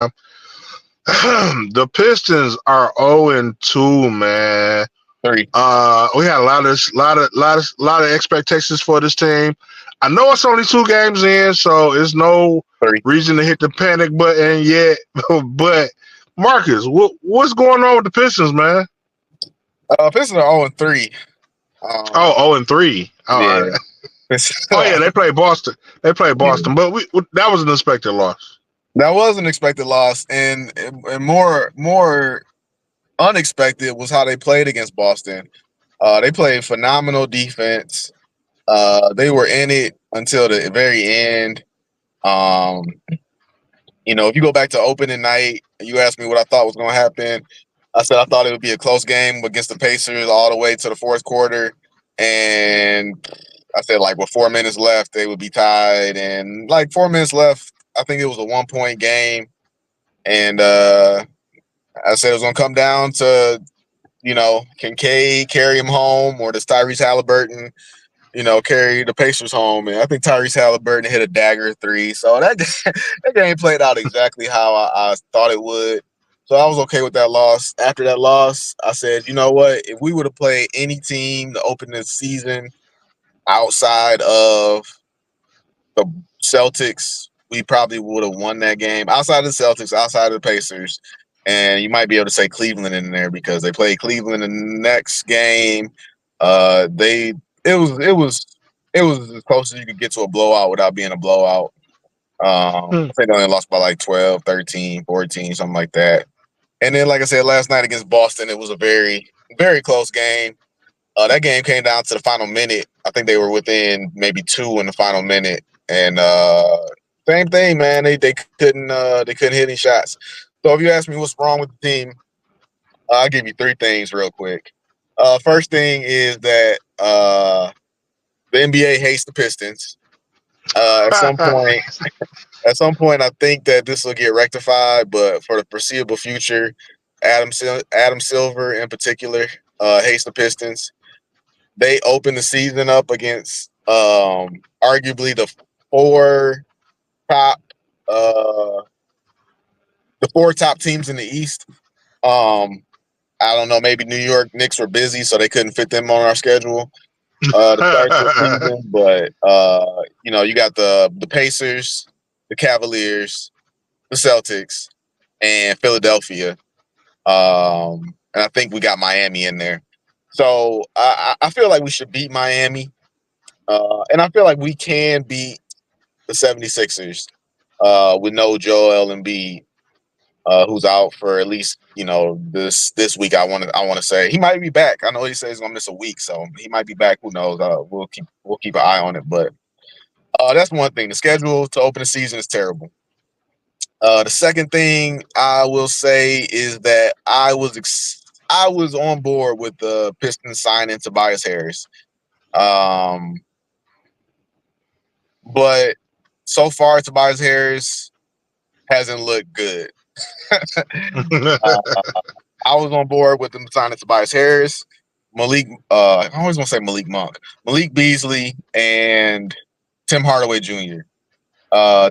The Pistons are 0-2, man. 3. We had a lot of expectations for this team. I know it's only 2 games in, so it's no 3. reason to hit the panic button yet. But Marcus, what's going on with the Pistons, man? Pistons are 0-3. Oh, 0-3. Yeah. Oh yeah, they played Boston. They played Yeah. Boston, but that was an expected loss. That was an expected loss, and more unexpected was how they played against Boston. They played phenomenal defense. They were in it until the very end. Um, if you go back to opening night, you asked me what I thought was going to happen. I said I thought it would be a close game against the Pacers all the way to the fourth quarter, and I said like with 4 minutes left they would be tied, and like 4 minutes left, I think it was a 1 point game, and I said it was going to come down to can K carry him home, or does Tyrese Halliburton carry the Pacers home? And I think Tyrese Halliburton hit a dagger 3. So that that game played out exactly how I thought it would. So I was okay with that loss. After that loss, I said, you know what? If we would have played any team to open this season outside of the Celtics, we probably would have won that game. Outside of the Celtics, outside of the Pacers, and you might be able to say Cleveland in there because they played Cleveland in the next game. They it was as close as you could get to a blowout without being a blowout. Hmm. I think they only lost by like 12, 13, 14, something like that. And then, like I said, last night against Boston, it was a very, very close game. That game came down to the final minute. I think they were within maybe 2 in the final minute, and same thing, man. They couldn't hit any shots. So if you ask me what's wrong with the team, I'll give you 3 things real quick. First thing is that the NBA hates the Pistons. At some point, I think that this will get rectified, but for the foreseeable future, Adam Silver in particular hates the Pistons. They opened the season up against arguably four top uh, the 4 top teams in the East. Um, I don't know, maybe New York Knicks were busy, so they couldn't fit them on our schedule to start this season. But you got the Pacers, the Cavaliers, the Celtics, and Philadelphia. And I think we got Miami in there. So I feel like we should beat Miami. And I feel like we can beat the 76ers with no Joel Embiid, who's out for at least this week. I want to say he might be back. I know he says he's gonna miss a week, so he might be back. Who knows? We'll keep an eye on it. But that's one thing. The schedule to open the season is terrible. The second thing I will say is that I was on board with the Pistons signing Tobias Harris. Um, but so far, Tobias Harris hasn't looked good. uh, I was on board with them signing Tobias Harris, I always want to say Malik Monk, Malik Beasley, and Tim Hardaway Jr.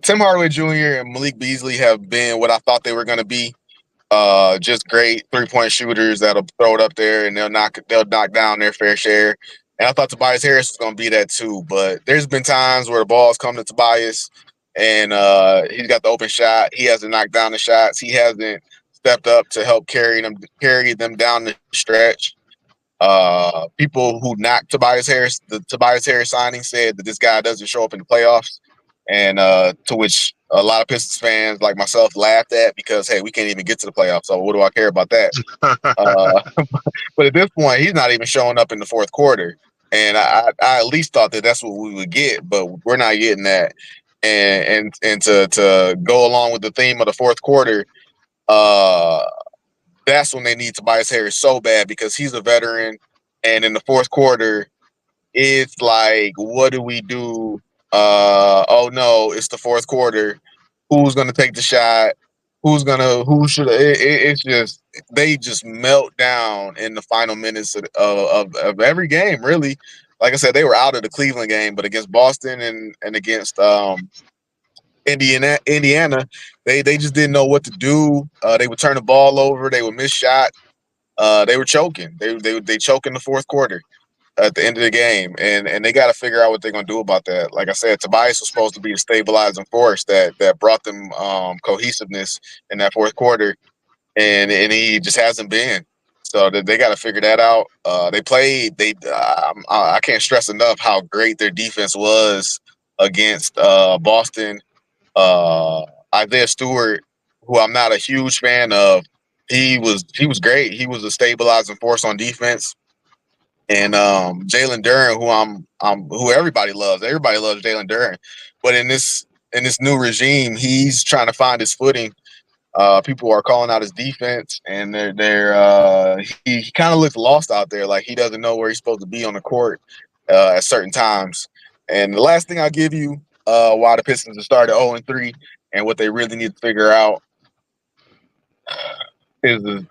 Tim Hardaway Jr. and Malik Beasley have been what I thought they were going to be. Just great 3-point shooters that'll throw it up there and they'll knock down their fair share. And I thought Tobias Harris was going to be that too, but there's been times where the balls come to Tobias and he's got the open shot. He hasn't knocked down the shots. He hasn't stepped up to help carry them down the stretch. People who knocked the Tobias Harris signing said that this guy doesn't show up in the playoffs, and to which a lot of Pistons fans like myself laughed at because hey, we can't even get to the playoffs, so what do I care about that? Uh, but at this point, he's not even showing up in the fourth quarter, and I at least thought that that's what we would get, but we're not getting that. And to go along with the theme of the fourth quarter, uh, that's when they need Tobias Harris so bad because he's a veteran. And in the fourth quarter, it's like, what do we do? Oh no, it's the fourth quarter. Who's gonna take the shot? Who should it's just they just melt down in the final minutes of every game, really. Like I said, they were out of the Cleveland game, but against Boston and against Indiana, they just didn't know what to do. They would turn the ball over. They would miss shots. They were choking. They choke in the fourth quarter at the end of the game, and they got to figure out what they're gonna do about that. Like I said, Tobias was supposed to be the stabilizing force that brought them cohesiveness in that fourth quarter, and he just hasn't been. So they got to figure that out. They played. I can't stress enough how great their defense was against Boston. Uh, Isaiah Stewart, who I'm not a huge fan of, he was great. He was a stabilizing force on defense. And Jalen Duren, who everybody loves. Everybody loves Jalen Duren, but in this new regime, he's trying to find his footing. People are calling out his defense, and he kind of looks lost out there. Like he doesn't know where he's supposed to be on the court at certain times. And the last thing I'll give you, why the Pistons have started 0-3, and what they really need to figure out is the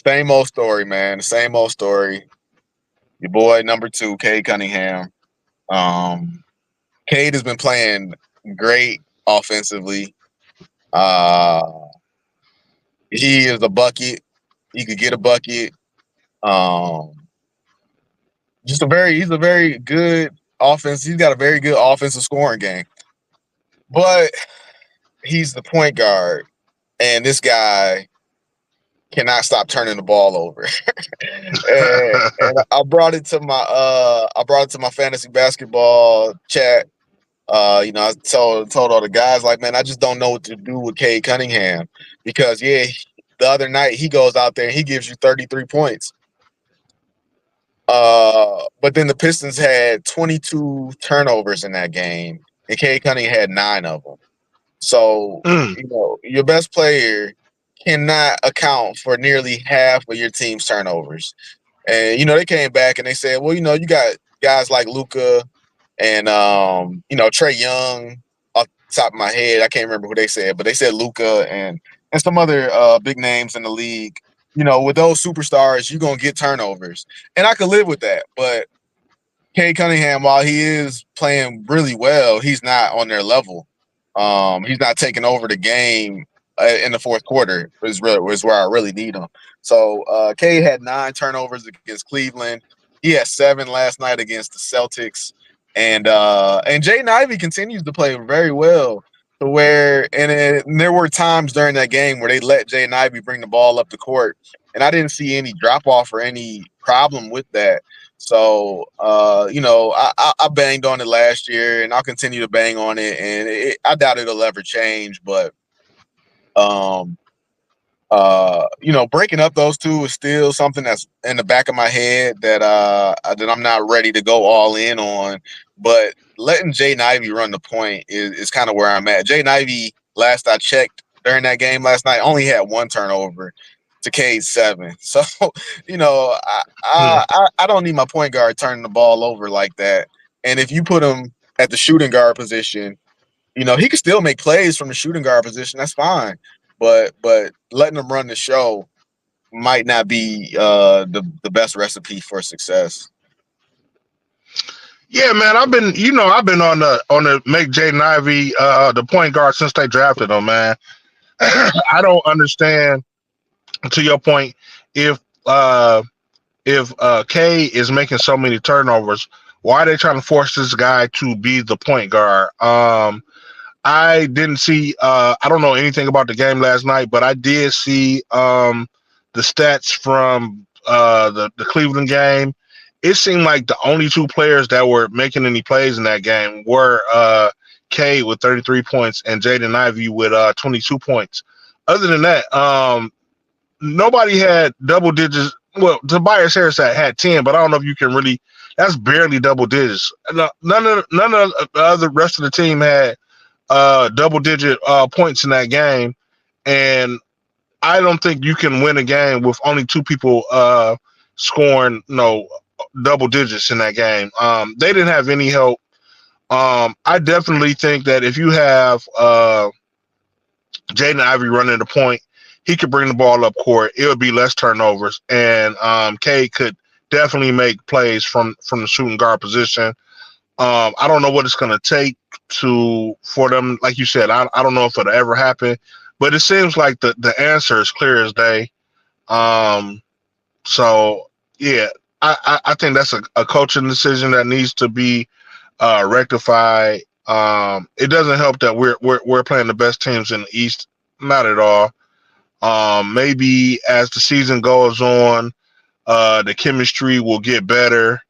same old story, man. The same old story. Your boy number 2, Cade Cunningham. Cade has been playing great offensively. Uh, he is a bucket. He could get a bucket. Um, he's a very good offense. He's got a very good offensive scoring game, but he's the point guard, and this guy cannot stop turning the ball over. and I brought it to my fantasy basketball chat. I told all the guys, like, man, I just don't know what to do with Cade Cunningham because the other night he goes out there and he gives you 33 points. But then the Pistons had 22 turnovers in that game, and Cade Cunningham had 9 of them. So, your best player cannot account for nearly half of your team's turnovers. And, they came back and they said, well, you got guys like Luka and, Trae Young. Off the top of my head, I can't remember who they said, but they said Luka and some other big names in the league. With those superstars, you're going to get turnovers. And I could live with that. But Cade Cunningham, while he is playing really well, he's not on their level. He's not taking over the game in the fourth quarter is where I really need him. So Cade had 9 turnovers against Cleveland. He had 7 last night against the Celtics. And Jaden Ivey continues to play very well to where and there were times during that game where they let Jaden Ivey bring the ball up the court. And I didn't see any drop off or any problem with that. So, I banged on it last year, and I'll continue to bang on it, and I doubt it'll ever change. But, breaking up those two is still something that's in the back of my head that I'm not ready to go all in on. But letting Jaden Ivey run the point is kind of where I'm at. Jaden Ivey, last I checked during that game last night, only had 1 turnover to Cade's 7. So, I don't need my point guard turning the ball over like that. And if you put him at the shooting guard position, he can still make plays from the shooting guard position. That's fine. But letting him run the show might not be the best recipe for success. Yeah, man, I've been on the make Jaden Ivey the point guard since they drafted him, man. I don't understand, to your point, if K is making so many turnovers, why are they trying to force this guy to be the point guard? I didn't see. I don't know anything about the game last night, but I did see the stats from the Cleveland game. It seemed like the only 2 players that were making any plays in that game were K with 33 points and Jaden Ivey with 22 points. Other than that, nobody had double digits. Well, Tobias Harris had 10, but I don't know if you can really. That's barely double digits. None of the other rest of the team had double digit points in that game, and I don't think you can win a game with only 2 people scoring double digits in that game. They didn't have any help. I definitely think that if you have Jaden Ivey running the point, he could bring the ball up court. It would be less turnovers, and Cade could definitely make plays from the shooting guard position. I don't know what it's going to take for them, like you said, I don't know if it'll ever happen, but it seems like the answer is clear as day. Um, so yeah, I think that's a coaching decision that needs to be rectified. It doesn't help that we're playing the best teams in the East, not at all. Maybe as the season goes on, the chemistry will get better.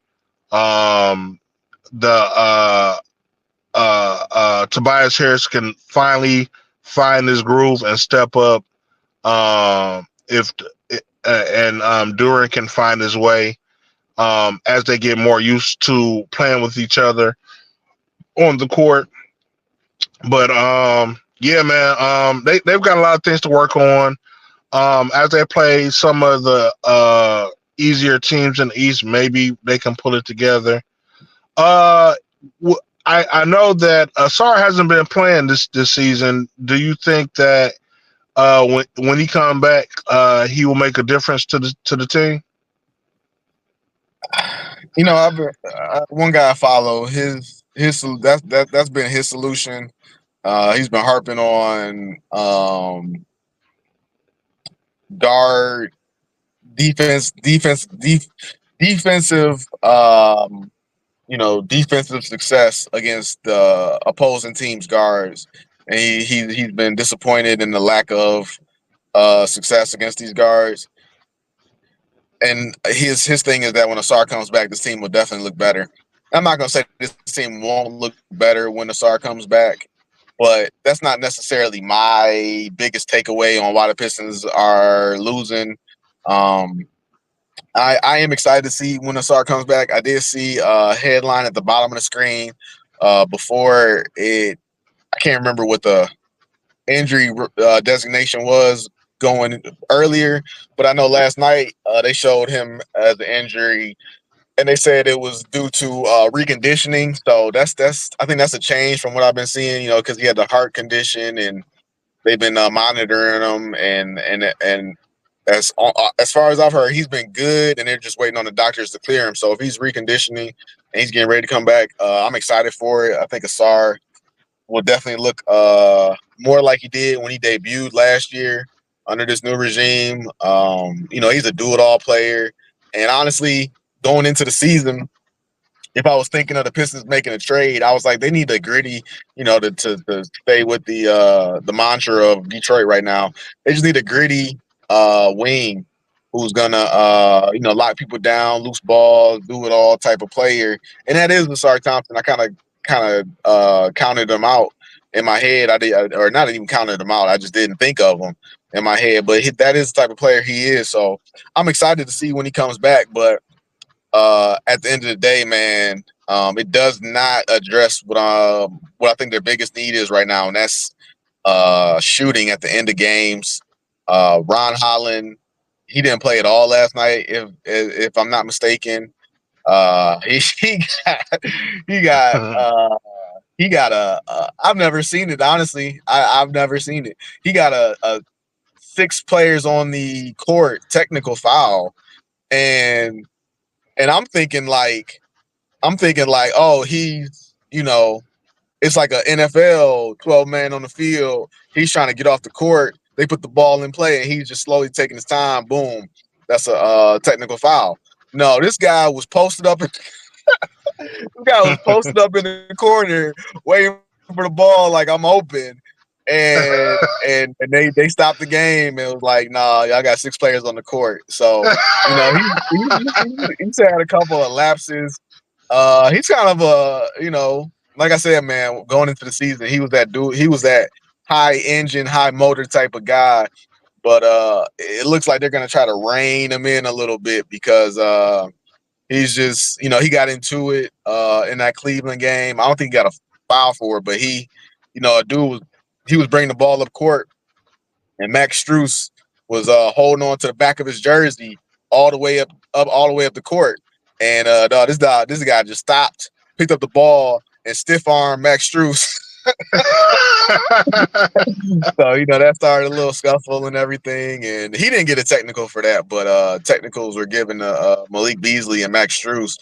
Um, the Tobias Harris can finally find his groove and step up. If and Duran can find his way as they get more used to playing with each other on the court. But yeah, man, they've got a lot of things to work on. As they play some of the easier teams in the East, maybe they can pull it together. Uh, I know that Asar hasn't been playing this season. Do you think that when he come back, he will make a difference to the team? I've been, one guy I follow. That's been his solution. He's been harping on guard defensive defensive success against the opposing team's guards, and he's been disappointed in the lack of success against these guards. And his thing is that when Asar comes back, this team will definitely look better. I'm not gonna say this team won't look better when Asar comes back, but that's not necessarily my biggest takeaway on why the Pistons are losing. Um, I am excited to see when Asar comes back. I did see a headline at the bottom of the screen before it. I can't remember what the injury designation was going earlier, but I know last night they showed him as an injury, and they said it was due to reconditioning. So that's I think that's a change from what I've been seeing. Because he had the heart condition, and they've been monitoring him, and as far as I've heard, he's been good, and they're just waiting on the doctors to clear him. So if he's reconditioning and he's getting ready to come back, I'm excited for it. I think Asar will definitely look more like he did when he debuted last year under this new regime. He's a do-it-all player, and honestly, going into the season, if I was thinking of the Pistons making a trade, I was like, they need a gritty, to stay with the mantra of Detroit right now. They just need a gritty wing who's gonna lock people down, loose balls, do it all type of player, and that is Lasar Thompson. I kind of counted him out in my head. I did, or not even counted him out. I just didn't think of him in my head, but that is the type of player he is. So I'm excited to see when he comes back, but. At the end of the day, man, it does not address what I think their biggest need is right now, and that's shooting at the end of games. Ron Holland, he didn't play at all last night, if I'm not mistaken. He got I've never seen it, honestly. I've never seen it. He got a 6 players on the court technical foul, and I'm thinking like, oh, he's, it's like an NFL 12 man on the field. He's trying to get off the court. They put the ball in play, and he's just slowly taking his time. Boom, that's a technical foul. No, this guy was posted up. This guy was posted up in the corner, waiting for the ball, like I'm open. And they stopped the game and was like, nah, y'all got 6 players on the court. So, he's had a couple of lapses. He's kind of like I said, man, going into the season, he was that dude. He was that high engine, high motor type of guy. But it looks like they're gonna try to rein him in a little bit because he's just, he got into it in that Cleveland game. I don't think he got a foul for it, but a dude was bringing the ball up court, and Max Strus was holding on to the back of his jersey all the way up all the way up the court. And this guy just stopped, picked up the ball, and stiff arm Max Strus. So that started a little scuffle and everything, and he didn't get a technical for that, but technicals were given to Malik Beasley and Max Strus.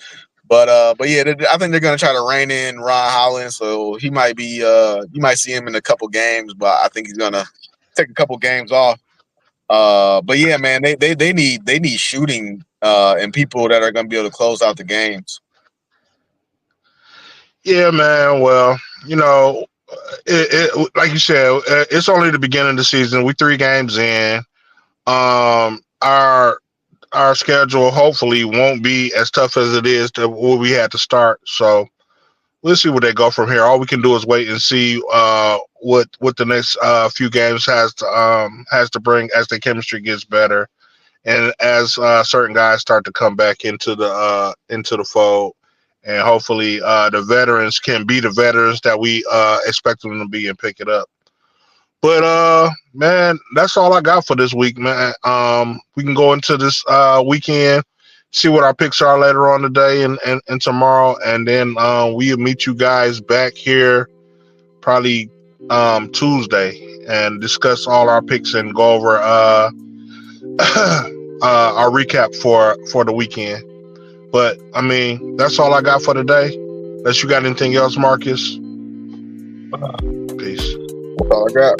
But yeah, I think they're gonna try to rein in Ron Holland, so he might be you might see him in a couple games, but I think he's gonna take a couple games off. But yeah, man, they need shooting and people that are gonna be able to close out the games. Yeah, man. Well, like you said, it's only the beginning of the season. We 3 games in. Our schedule hopefully won't be as tough as it is to what we had to start. So we'll see where they go from here. All we can do is wait and see what the next few games has to bring as the chemistry gets better, and as certain guys start to come back into the fold, and hopefully the veterans can be the veterans that we expect them to be and pick it up. But man, that's all I got for this week, man. We can go into this weekend, see what our picks are later on today and tomorrow, and then we'll meet you guys back here probably Tuesday and discuss all our picks and go over our recap for the weekend. But I mean, that's all I got for today. Unless you got anything else, Marcus. Peace. That's all I got.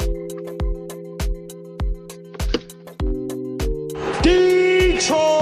Detroit.